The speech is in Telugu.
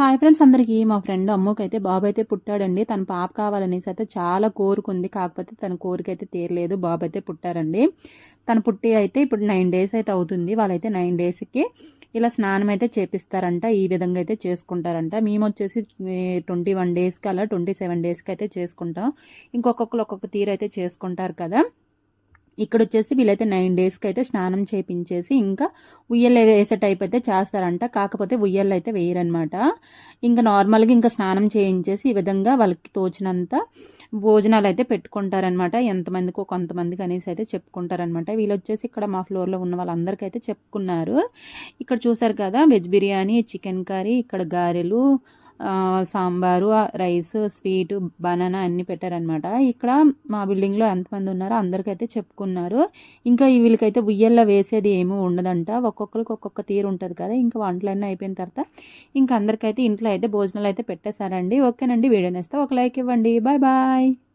హాయ్ ఫ్రెండ్స్ అందరికీ మా ఫ్రెండ్ అమ్మకైతే బాబు అయితే పుట్టాడండి. తన పాప కావాలనేసి అయితే చాలా కోరుకుంది. కాకపోతే తన కోరికైతే తీరలేదు. బాబు అయితే పుట్టారండి. తను పుట్టి అయితే ఇప్పుడు 9 డేస్ అయితే అవుతుంది. వాళ్ళైతే 9 డేస్కి ఇలా స్నానం అయితే చేపిస్తారంట. ఈ విధంగా అయితే చేసుకుంటారంట. మేము వచ్చేసి 21 డేస్కి అలా 27 డేస్కి అయితే చేసుకుంటాం. ఇంకొకరు ఒక్కొక్క తీరు అయితే చేసుకుంటారు కదా. ఇక్కడొచ్చేసి వీళ్ళైతే 9 డేస్కి అయితే స్నానం చేపించేసి ఇంకా ఉయ్యలు వేసే టైప్ అయితే చేస్తారంట. కాకపోతే ఉయ్యలు అయితే వేయరనమాట. ఇంకా నార్మల్గా ఇంకా స్నానం చేయించేసి ఈ విధంగా వాళ్ళకి తోచినంత భోజనాలు అయితే పెట్టుకుంటారనమాట. ఎంతమందికో కొంతమందికి అనేసి అయితే చెప్పుకుంటారనమాట. వీళ్ళు వచ్చేసి ఇక్కడ మా ఫ్లోర్లో ఉన్న వాళ్ళందరికీ అయితే చెప్పుకున్నారు. ఇక్కడ చూసారు కదా, వెజ్ బిర్యానీ, చికెన్ కర్రీ, ఇక్కడ గారెలు, సాంబారు, రైస్, స్వీటు, బనానా అన్నీ పెట్టారనమాట. ఇక్కడ మా బిల్డింగ్లో ఎంతమంది ఉన్నారో అందరికైతే చెప్పుకున్నారు. ఇంకా వీళ్ళకైతే ఉయ్యల్లో వేసేది ఏమీ ఉండదంట. ఒక్కొక్కరికి ఒక్కొక్క తీరు ఉంటుంది కదా. ఇంకా వంటలన్నీ అయిపోయిన తర్వాత ఇంకా అందరికైతే ఇంట్లో అయితే భోజనాలు అయితే పెట్టేశారండి. ఓకేనండి, వీడియో నేస్తే ఒక లైక్ ఇవ్వండి. Bye bye.